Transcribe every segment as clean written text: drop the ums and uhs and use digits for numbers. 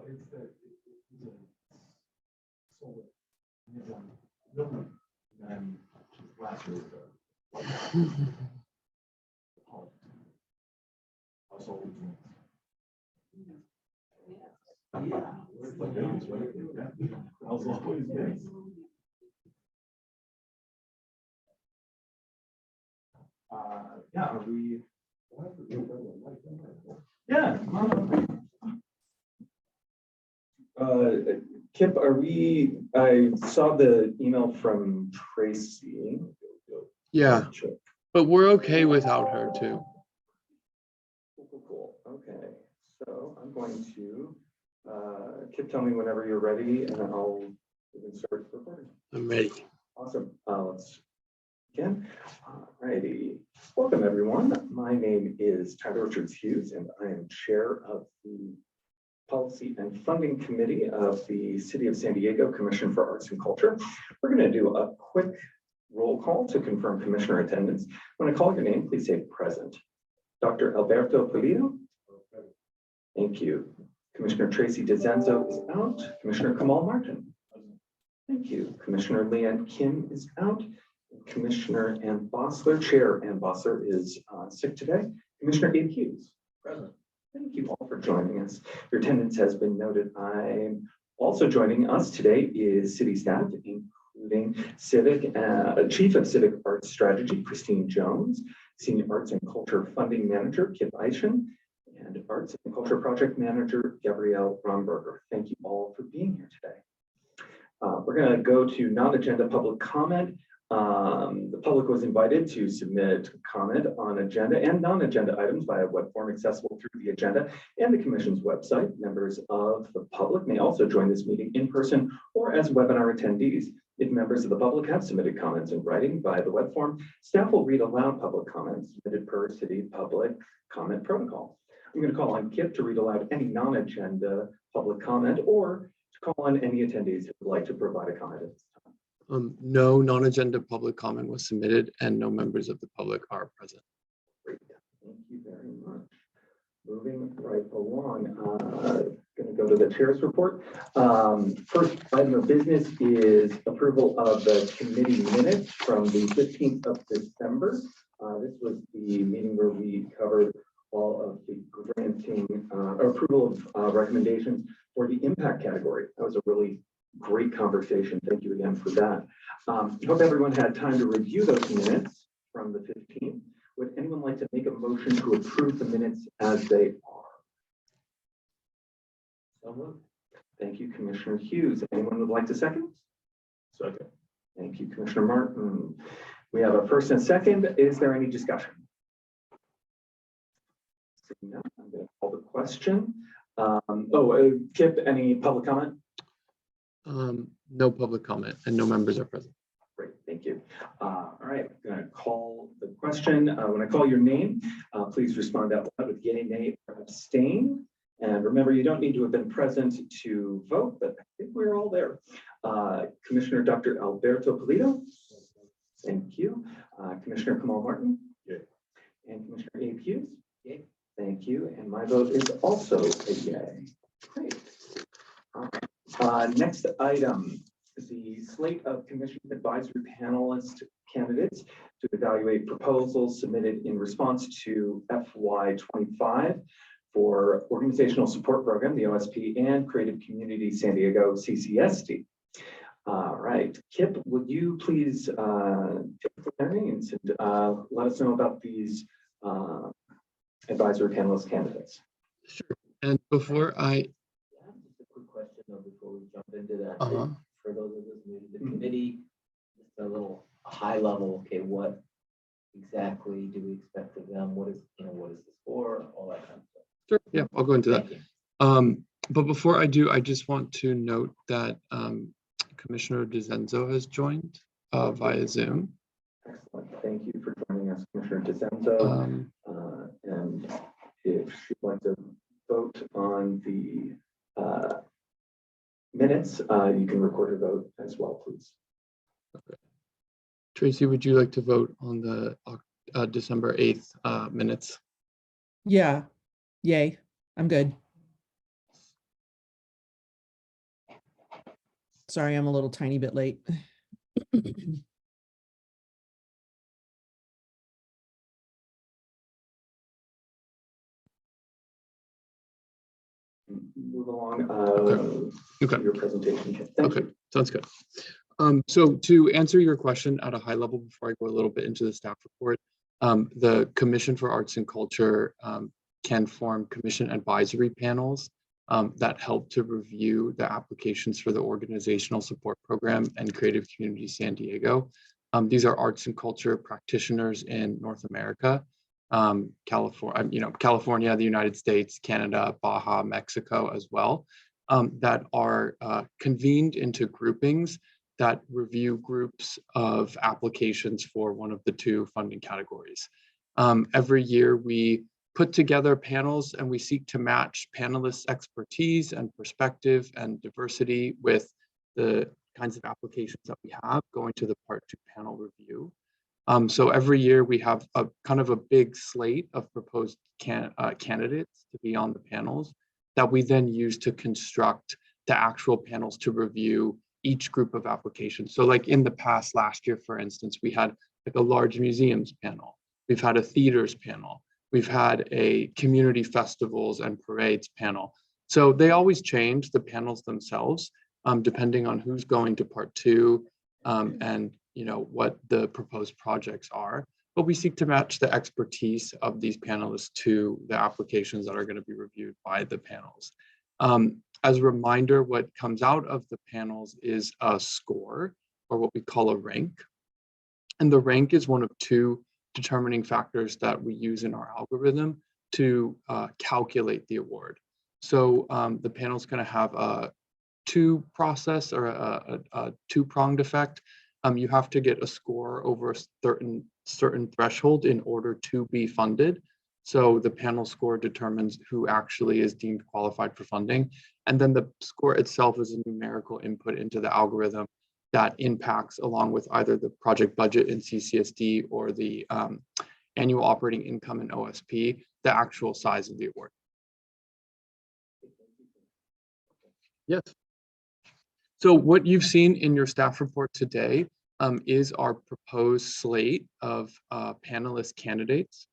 it's the solar building, and last year was household. Yeah, it's like babies, right? Yeah. Household is yeah, are we? Yeah, come on. Kip, are we, I saw the email from Tracy. Yeah, but we're okay without her too. Cool. Okay, so I'm going to, Kip, tell me whenever you're ready and I'll start recording. I'm ready. Awesome. Let's begin. Alrighty. Welcome, everyone. My name is Tyler Richards Hughes, and I am chair of the Policy and Funding Committee of the City of San Diego Commission for Arts and Culture. We're going to do a quick roll call to confirm commissioner attendance. When I call your name, please say present. Dr. Alberto Pulido. Thank you. Commissioner Tracy DeZenzo is out. Commissioner Kamal Martin. Thank you. Commissioner Leanne Kim is out. Commissioner Ann Bossler, Chair Ann Bossler, is sick today. Commissioner Abe Hughes. Present. Thank you all for joining us. Your attendance has been noted. I'm also joining us today is city staff, including Chief of Civic Arts Strategy, Christine Jones, Senior Arts and Culture Funding Manager, Kip Eischen, and Arts and Culture Project Manager, Gabrielle Romberger. Thank you all for being here today. We're going to go to non-agenda public comment. The public was invited to submit comment on agenda and non-agenda items via web form accessible through the agenda and the Commission's website. Members of the public may also join this meeting in person or as webinar attendees. If members of the public have submitted comments in writing via the web form, staff will read aloud public comments submitted per city public comment protocol. I'm going to call on Kip to read aloud any non-agenda public comment or to call on any attendees who would like to provide a comment at this time. No non-agenda public comment was submitted and no members of the public are present. Great, thank you very much. Moving right along, going to go to the chair's report. First item of business is approval of the committee minutes from the 15th of December. This was the meeting where we covered all of the granting approval of recommendations for the impact category. That was a really great conversation. Thank you again for that. I hope everyone had time to review those minutes from the 15th. Would anyone like to make a motion to approve the minutes as they are? So moved. Thank you, Commissioner Hughes. Anyone would like to second? Second. Thank you, Commissioner Martin. We have a first and second. Is there any discussion? No, I'm going to call the question. Kip, any public comment? No public comment and no members are present. Great, thank you. All right, I'm going to call the question. When I call your name, please respond out loud with yay, nay, or abstain. And remember, you don't need to have been present to vote, but I think we're all there. Commissioner Dr. Alberto Pulido. Thank you. Commissioner Kamal Martin. Yay. And Commissioner Abe Hughes. Yay. Thank you. And my vote is also a yay. Great. Next item is the slate of commission advisory panelist candidates to evaluate proposals submitted in response to FY25 for Organizational Support Program, the OSP, and Creative Community San Diego, CCSD. All right, Kip, would you please take the learnings and let us know about these advisory panelist candidates? Sure. And before before we jump into that, for those of us new to the committee, just a little high level. Okay, what exactly do we expect of them? What is this for? All that kind of stuff. Sure. Yeah, I'll go into that. But before I do, I just want to note that Commissioner DeZenzo has joined via Zoom. Excellent. Thank you for joining us, Commissioner DeZenzo. And if you'd like to vote on the minutes, you can record your vote as well, please. Okay. Tracy, would you like to vote on the December 8th minutes? Yeah, yay, I'm good. Sorry, I'm a little tiny bit late. Move along. Okay. Your presentation. Ken. Thank Okay, you. sounds good. So to answer your question at a high level, before I go a little bit into the staff report, the Commission for Arts and Culture can form commission advisory panels that help to review the applications for the Organizational Support Program and Creative Community San Diego. These are arts and culture practitioners in North America, California, the United States, Canada, Baja, Mexico as well, that are convened into groupings that review groups of applications for one of the two funding categories. Every year we put together panels and we seek to match panelists' expertise and perspective and diversity with the kinds of applications that we have going to the Part 2 panel review. So every year we have a kind of a big slate of proposed candidates to be on the panels that we then use to construct the actual panels to review each group of applications. So like in the past, last year, for instance, we had like a large museums panel. We've had a theaters panel. We've had a community festivals and parades panel. So they always change the panels themselves, depending on who's going to Part 2 and what the proposed projects are. But we seek to match the expertise of these panelists to the applications that are going to be reviewed by the panels. As a reminder, what comes out of the panels is a score, or what we call a rank. And the rank is one of two determining factors that we use in our algorithm to calculate the award. So the panel is going to have a two-process or a two-pronged effect. You have to get a score over a certain threshold in order to be funded. So the panel score determines who actually is deemed qualified for funding. And then the score itself is a numerical input into the algorithm that impacts, along with either the project budget in CCSD or the annual operating income in OSP, the actual size of the award. Yes. So what you've seen in your staff report today is our proposed slate of panelist candidates.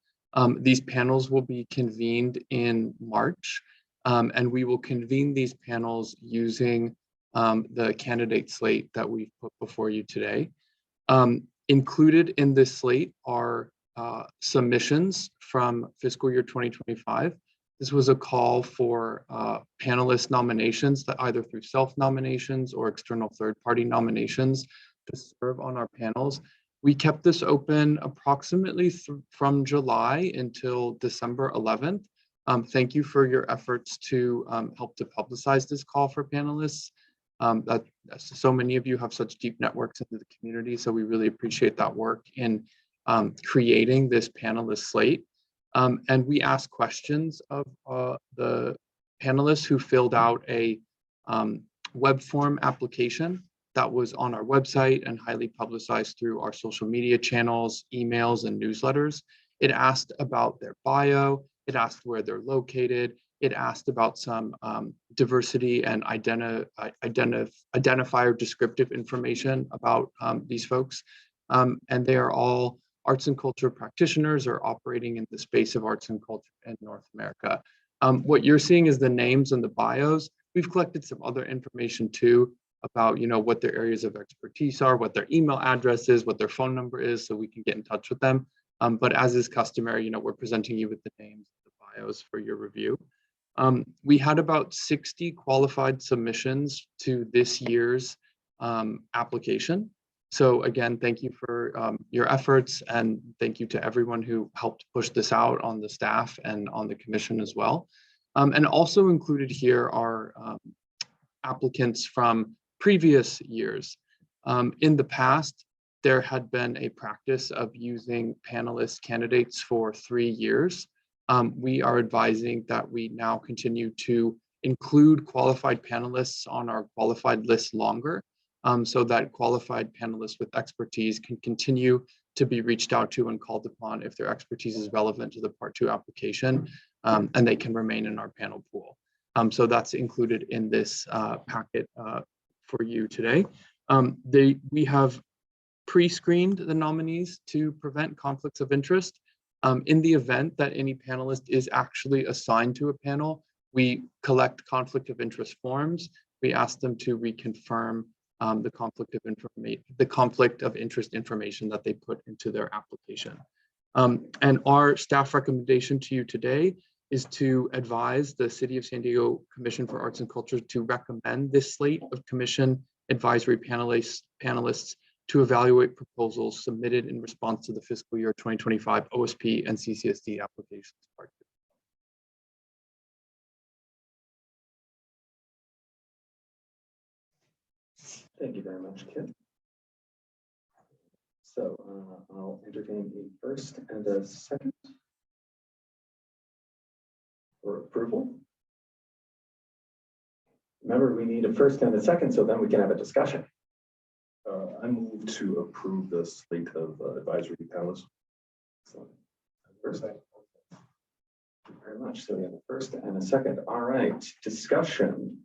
These panels will be convened in March, and we will convene these panels using the candidate slate that we've put before you today. Included in this slate are submissions from fiscal year 2025. This was a call for panelist nominations that either through self-nominations or external third-party nominations to serve on our panels. We kept this open approximately from July until December 11th. Thank you for your efforts to help to publicize this call for panelists. So many of you have such deep networks into the community, so we really appreciate that work in creating this panelist slate. And we asked questions of the panelists who filled out a web form application that was on our website and highly publicized through our social media channels, emails, and newsletters. It asked about their bio, it asked where they're located, it asked about some diversity and identifier descriptive information about these folks. And they are all arts and culture practitioners or operating in the space of arts and culture in North America. What you're seeing is the names and the bios. We've collected some other information too about what their areas of expertise are, what their email address is, what their phone number is, so we can get in touch with them. But as is customary, we're presenting you with the names, the bios for your review. We had about 60 qualified submissions to this year's application. So again, thank you for your efforts, and thank you to everyone who helped push this out on the staff and on the commission as well. And also included here are applicants from previous years. In the past, there had been a practice of using panelist candidates for 3 years. We are advising that we now continue to include qualified panelists on our qualified list longer, so that qualified panelists with expertise can continue to be reached out to and called upon if their expertise is relevant to the Part 2 application, and they can remain in our panel pool. So that's included in this packet for you today. We have pre-screened the nominees to prevent conflicts of interest. In the event that any panelist is actually assigned to a panel, we collect conflict of interest forms. We ask them to reconfirm the conflict of interest information that they put into their application. And our staff recommendation to you today is to advise the City of San Diego Commission for Arts and Culture to recommend this slate of commission advisory panelists to evaluate proposals submitted in response to the fiscal year 2025 OSP and CCSD applications. Thank you very much, Kip. So I'll entertain a first and a second for approval. Remember, we need a first and a second, so then we can have a discussion. I move to approve the slate of advisory panelists. So, first, thank you very much. So we have a first and a second. All right, discussion.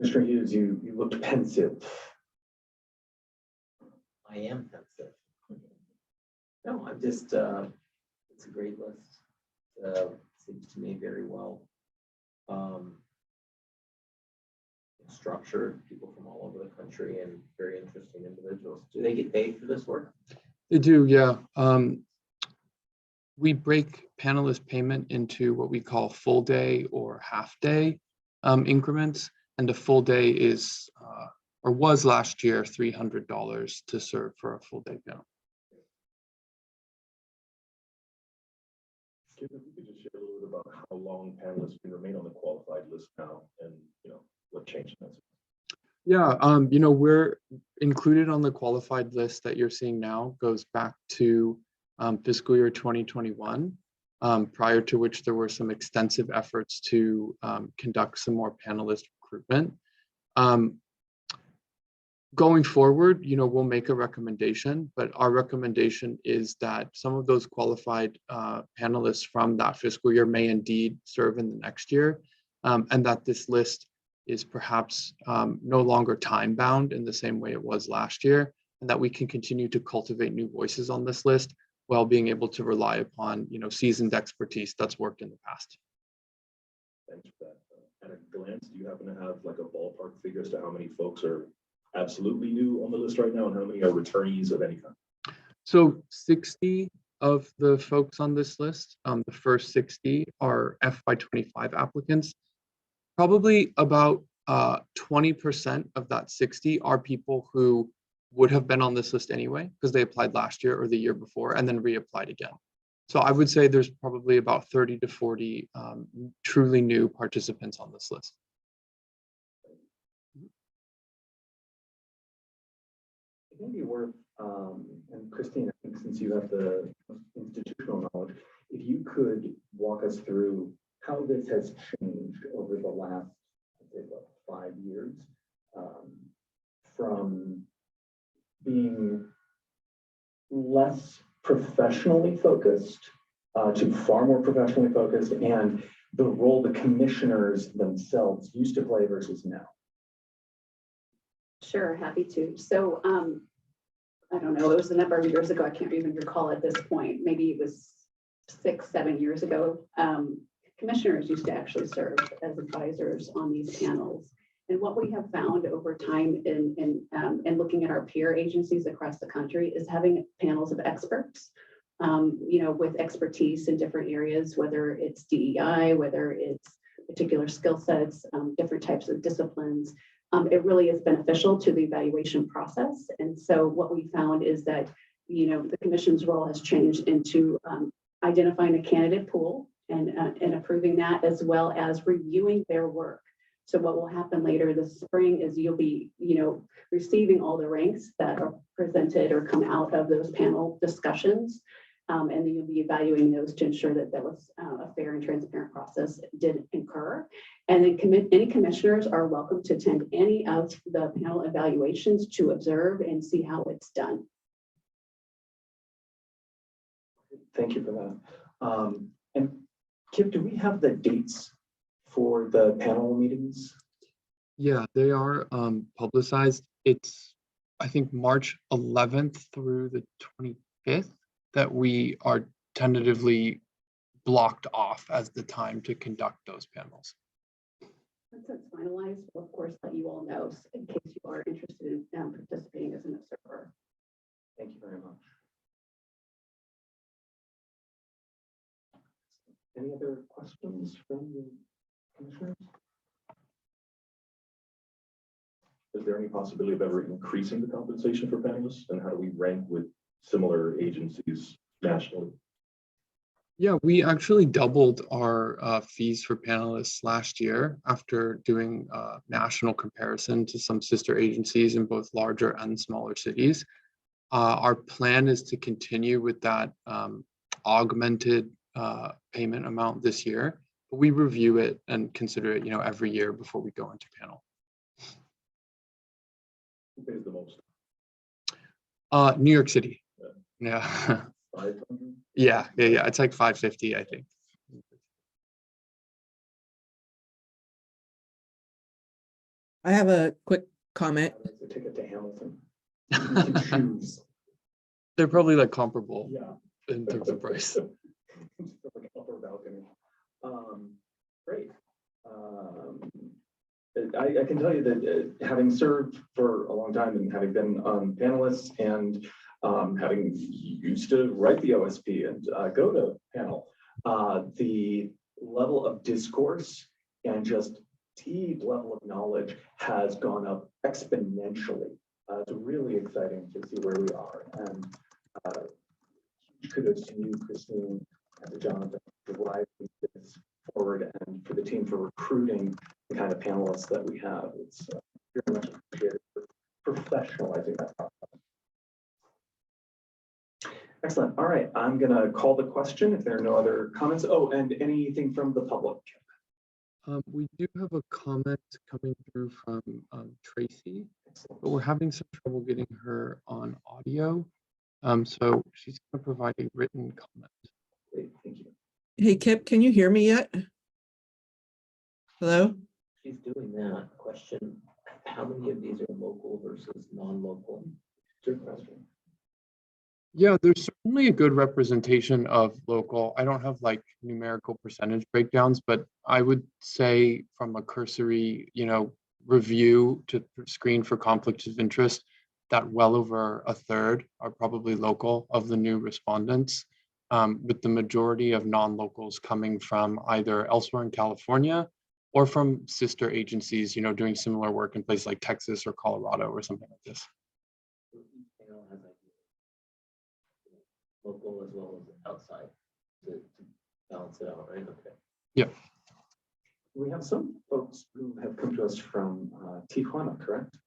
Mr. Hughes, you looked pensive. I am pensive. No, I'm just, it's a great list. Seems to me very well structured, people from all over the country and very interesting individuals. Do they get paid for this work? They do, yeah. We break panelist payment into what we call full day or half day increments. And a full day is, or was last year, $300 to serve for a full day panel. If you could just share a little bit about how long panelists can remain on the qualified list now, and what changed in that. Yeah, we're included on the qualified list that you're seeing now goes back to fiscal year 2021, prior to which there were some extensive efforts to conduct some more panelist recruitment. Going forward, we'll make a recommendation, but our recommendation is that some of those qualified panelists from that fiscal year may indeed serve in the next year, and that this list is perhaps no longer time bound in the same way it was last year, and that we can continue to cultivate new voices on this list while being able to rely upon seasoned expertise that's worked in the past. Thanks for that. At a glance, do you happen to have like a ballpark figure as to how many folks are absolutely new on the list right now and how many are returnees of any kind? So 60 of the folks on this list, the first 60 are FY25 applicants. Probably about 20% of that 60 are people who would have been on this list anyway because they applied last year or the year before and then reapplied again. So I would say there's probably about 30 to 40 truly new participants on this list. It may be worth, and Christine, I think since you have the institutional knowledge, if you could walk us through how this has changed over the last, I'd say, 5 years, from being less professionally focused to far more professionally focused, and the role the commissioners themselves used to play versus now. Sure, happy to. So I don't know, it was a number of years ago, I can't even recall at this point, maybe it was 6, 7 years ago. Commissioners used to actually serve as advisors on these panels. And what we have found over time in looking at our peer agencies across the country is having panels of experts, with expertise in different areas, whether it's DEI, whether it's particular skill sets, different types of disciplines. It really is beneficial to the evaluation process. And so what we found is that, the commission's role has changed into identifying a candidate pool and approving that, as well as reviewing their work. So what will happen later this spring is you'll be, receiving all the ranks that are presented or come out of those panel discussions. And then you'll be evaluating those to ensure that that was a fair and transparent process did occur. And then any commissioners are welcome to attend any of the panel evaluations to observe and see how it's done. Thank you for that. And Kip, do we have the dates for the panel meetings? Yeah, they are publicized. It's, I think, March 11th through the 25th that we are tentatively blocked off as the time to conduct those panels. Once it's finalized, we'll of course let you all know in case you are interested in participating as an observer. Thank you very much. Any other questions from the commissioners? Is there any possibility of ever increasing the compensation for panelists? And how do we rank with similar agencies nationally? Yeah, we actually doubled our fees for panelists last year after doing a national comparison to some sister agencies in both larger and smaller cities. Our plan is to continue with that augmented payment amount this year, but we review it and consider it, every year before we go into panel. Who pays the most? New York City. Yeah. 500? Yeah. It's like 550, I think. I have a quick comment. It's a ticket to Hamilton. You can choose. They're probably like comparable Yeah. in terms of price. Like upper balcony. Great. I can tell you that having served for a long time and having been panelists and having used to write the OSP and go to panel, the level of discourse and just deep level of knowledge has gone up exponentially. It's really exciting to see where we are. And huge kudos to you, Christine, and to Jonathan for driving this forward and for the team for recruiting the kind of panelists that we have. It's very much appreciated for professionalizing that process. Excellent. All right, I'm going to call the question if there are no other comments. Oh, and anything from the public? We do have a comment coming through from Tracy, Excellent. but we're having some trouble getting her on audio. So she's going to provide a written comment. Great, thank you. Hey, Kip, can you hear me yet? Hello? She's doing that. Question, how many of these are local versus non-local? Good question. Yeah, there's certainly a good representation of local. I don't have like numerical percentage breakdowns, but I would say from a cursory, review to screen for conflicts of interest, that well over a third are probably local of the new respondents, with the majority of non-locals coming from either elsewhere in California or from sister agencies, doing similar work in places like Texas or Colorado or something like this. Each panel has like local as well as outside to balance it out, right? Okay. Yeah. We have some folks who have come to us from Tijuana, correct?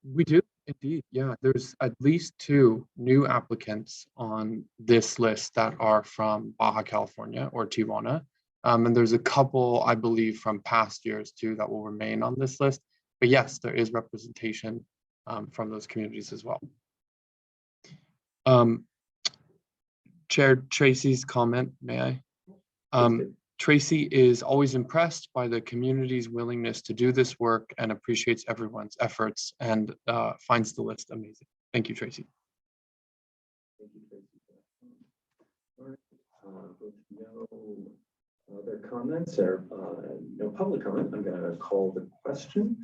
We do indeed. Yeah, there's at least 2 new applicants on this list that are from Baja California or Tijuana. And there's a couple, I believe, from past years too that will remain on this list. But yes, there is representation from those communities as well. Chair Tracy's comment, may I? Tracy is always impressed by the community's willingness to do this work and appreciates everyone's efforts and finds the list amazing. Thank you, Tracy. Thank you, Tracy. All right. With no other comments or no public comment, I'm going to call the question.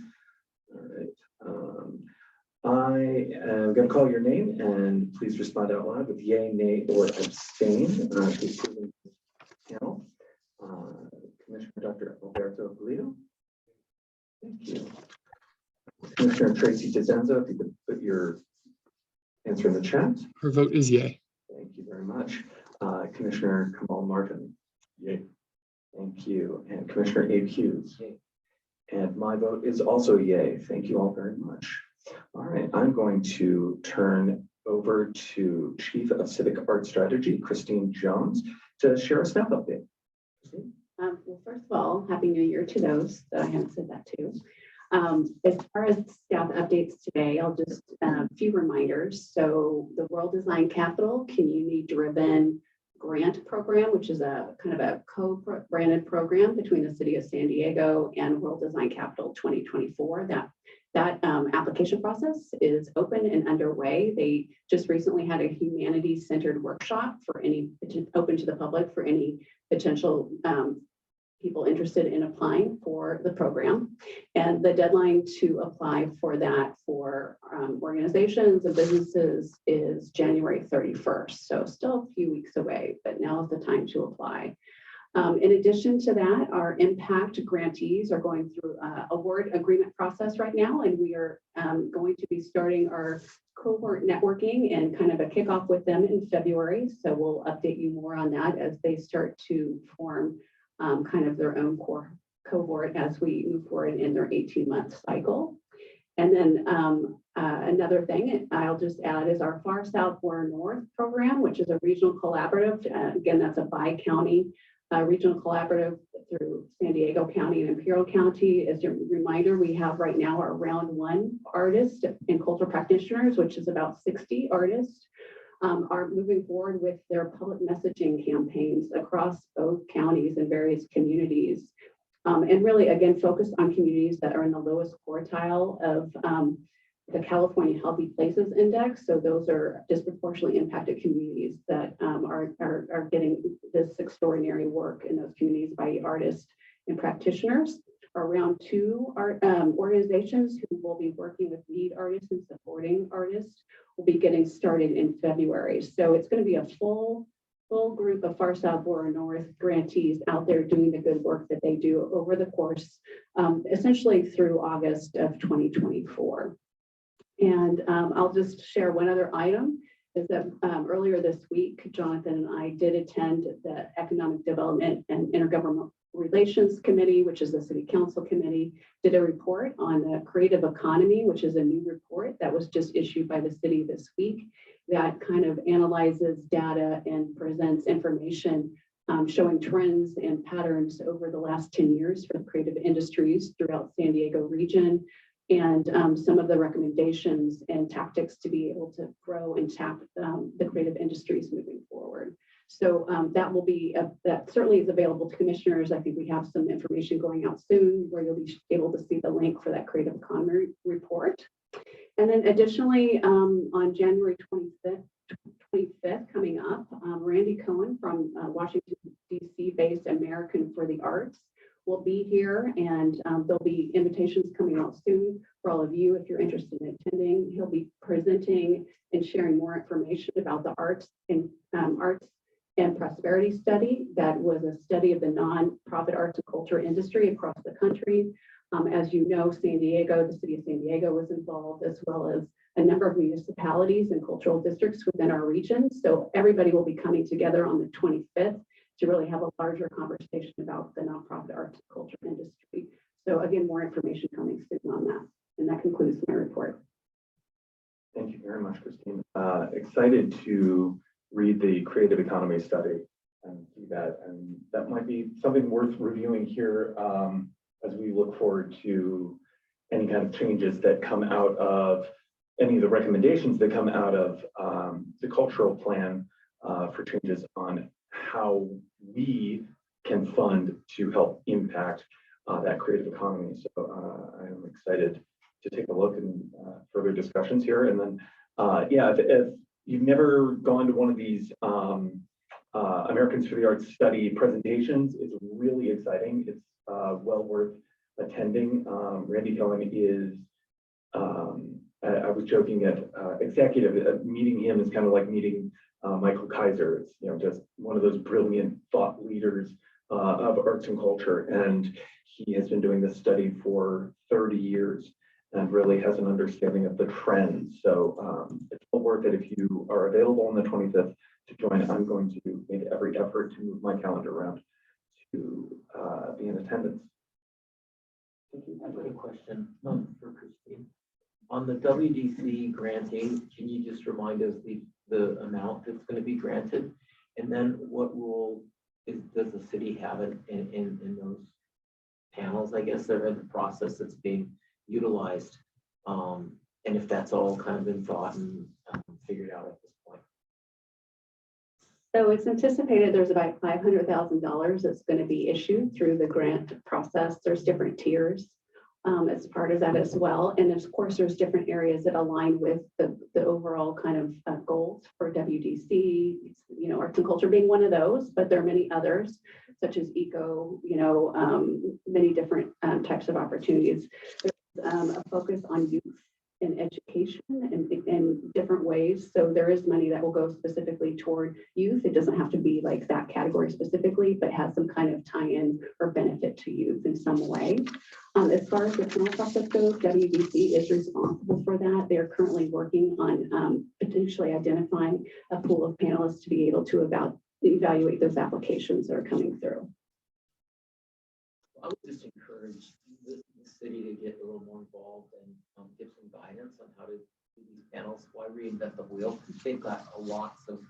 All right. I am going to call your name and please respond out loud with yay, nay, or abstain to approving this panel. Commissioner Dr. Alberto Pulido. Thank you. Commissioner Tracy DeZenzo, if you could put your answer in the chat. Her vote is yay. Thank you very much. Commissioner Kamal Martin. Yay. Thank you. And Commissioner Abe Hughes. Yay. And my vote is also yay. Thank you all very much. All right, I'm going to turn over to Chief of Civic Art Strategy, Christine Jones, to share a snap update. Christine? Well, first of all, Happy New Year to those that I haven't said that to. As far as staff updates today, I'll just a few reminders. So the World Design Capital community-driven grant program, which is a kind of a co-branded program between the City of San Diego and World Design Capital 2024. That application process is open and underway. They just recently had a humanities-centered workshop for open to the public for any potential people interested in applying for the program. And the deadline to apply for that for organizations and businesses is January 31st. So still a few weeks away, but now is the time to apply. In addition to that, our impact grantees are going through award agreement process right now, and we are going to be starting our cohort networking and kind of a kickoff with them in February. So we'll update you more on that as they start to form kind of their own core cohort as we move forward in their 18-month cycle. And then another thing I'll just add is our Far South Border North program, which is a regional collaborative. Again, that's a bi-county regional collaborative through San Diego County and Imperial County. As a reminder, we have right now our round 1 artists and cultural practitioners, which is about 60 artists, are moving forward with their public messaging campaigns across both counties and various communities. And really, again, focused on communities that are in the lowest quartile of the California Healthy Places Index. So those are disproportionately impacted communities that are getting this extraordinary work in those communities by artists and practitioners. Around 2 organizations who will be working with lead artists and supporting artists will be getting started in February. So it's going to be a full group of Far South Border North grantees out there doing the good work that they do over the course, essentially through August of 2024. And I'll just share one other item is that earlier this week, Jonathan and I did attend the Economic Development and Intergovernmental Relations Committee, which is the City Council Committee, did a report on the creative economy, which is a new report that was just issued by the city this week that kind of analyzes data and presents information showing trends and patterns over the last 10 years for creative industries throughout San Diego region, and some of the recommendations and tactics to be able to grow and tap the creative industries moving forward. So that will be, that certainly is available to commissioners. I think we have some information going out soon where you'll be able to see the link for that creative economy report. And then additionally, on January 25th coming up, Randy Cohen from Washington, D.C. based American for the Arts will be here, and there'll be invitations coming out soon for all of you if you're interested in attending. He'll be presenting and sharing more information about the arts and prosperity study. That was a study of the nonprofit arts and culture industry across the country. As you know, San Diego, the city of San Diego was involved, as well as a number of municipalities and cultural districts within our region. So everybody will be coming together on the 25th to really have a larger conversation about the nonprofit arts and culture industry. So again, more information coming soon on that. And that concludes my report. Thank you very much, Christine. Excited to read the creative economy study and see that. And that might be something worth reviewing here as we look forward to any kind of changes that come out of any of the recommendations that come out of the cultural plan for changes on how we can fund to help impact that creative economy. So I am excited to take a look and further discussions here. And then, yeah, if you've never gone to one of these Americans for the Arts study presentations, it's really exciting. It's well worth attending. Randy Cohen is, I was joking at executive, meeting him is kind of like meeting Michael Kaiser. It's, you know, just one of those brilliant thought leaders of arts and culture. And he has been doing this study for 30 years and really has an understanding of the trends. So it's well worth it if you are available on the 25th to join. I'm going to make every effort to move my calendar around to be in attendance. I have a question for Christine. On the WDC granting, can you just remind us the amount that's going to be granted? And then what role does the city have in those panels, I guess, they're in the process that's being utilized? And if that's all kind of been thought and figured out at this point. So it's anticipated there's about $500,000 that's going to be issued through the grant process. There's different tiers as part of that as well. And of course, there's different areas that align with the overall kind of goals for WDC, you know, arts and culture being one of those, but there are many others, such as eco, you know, many different types of opportunities. There's a focus on youth and education in different ways. So there is money that will go specifically toward youth. It doesn't have to be like that category specifically, but has some kind of tie-in or benefit to youth in some way. As far as the panel process goes, WDC is responsible for that. They are currently working on potentially identifying a pool of panelists to be able to evaluate those applications that are coming through. I would just encourage the city to get a little more involved and give some guidance on how to do these panels. Why reinvent the wheel? They've got lots of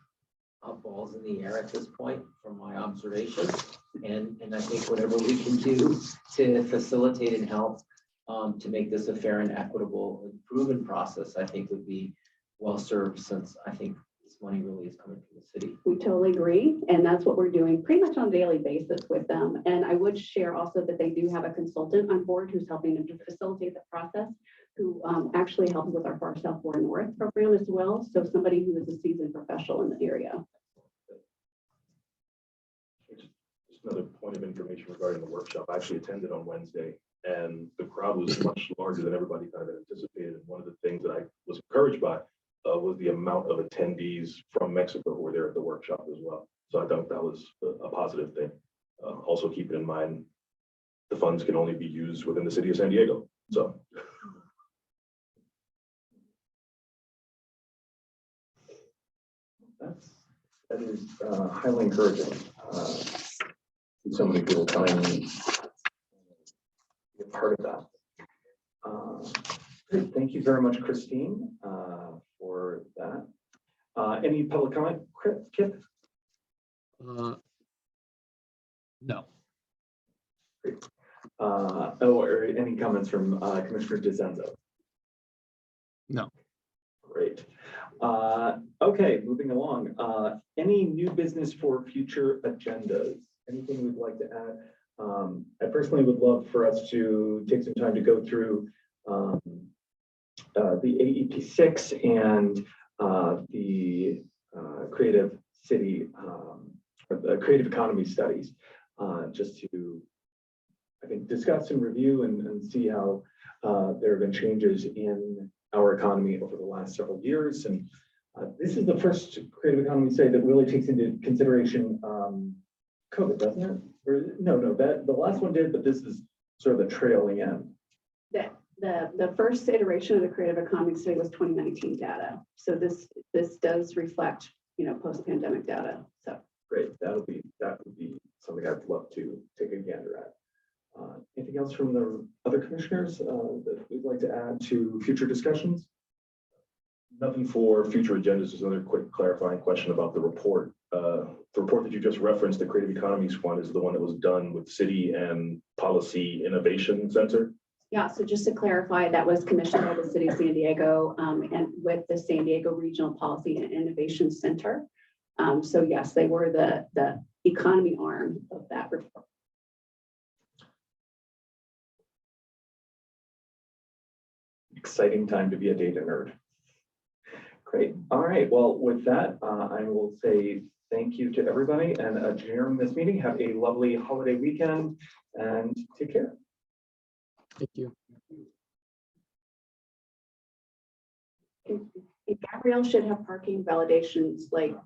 balls in the air at this point, from my observations. And I think whatever we can do to facilitate and help to make this a fair and equitable and proven process, I think would be well served, since I think this money really is coming from the city. We totally agree. And that's what we're doing pretty much on a daily basis with them. And I would share also that they do have a consultant on board who's helping them to facilitate the process, who actually helps with our Far South Board North program as well. So somebody who is a seasoned professional in the area. Just another point of information regarding the workshop. I actually attended on Wednesday, and the crowd was much larger than everybody kind of anticipated. And one of the things that I was encouraged by was the amount of attendees from Mexico who were there at the workshop as well. So I thought that was a positive thing. Also keep in mind, the funds can only be used within the city of San Diego. So. That is highly encouraging. So many people coming and be a part of that. Great. Thank you very much, Christine, for that. Any public comment, Kip? No. Great. Or any comments from Commissioner DeZenzo? No. Great. Okay, moving along. Any new business for future agendas? Anything we'd like to add? I personally would love for us to take some time to go through the AEP6 and the creative city, or the creative economy studies, just to, I think, discuss and review and see how there have been changes in our economy over the last several years. And this is the first creative economy study that really takes into consideration COVID, doesn't it? Or no, that the last one did, but this is sort of the trailing end. The first iteration of the creative economy study was 2019 data. So this does reflect, you know, post-pandemic data. So Great, that would be something I'd love to take a gander at. Anything else from the other commissioners that we'd like to add to future discussions? Nothing for future agendas. Just another quick clarifying question about the report. The report that you just referenced, the Creative Economies one, is the one that was done with City and Policy Innovation Center. yeah, so just to clarify, that was commissioned by the City of San Diego and with the San Diego Regional Policy and Innovation Center. So yes, they were the economy arm of that report. Exciting time to be a data nerd. Great. All right. Well, with that, I will say thank you to everybody and adjourn this meeting. Have a lovely holiday weekend and take care. Thank you. And Gabrielle should have parking validations like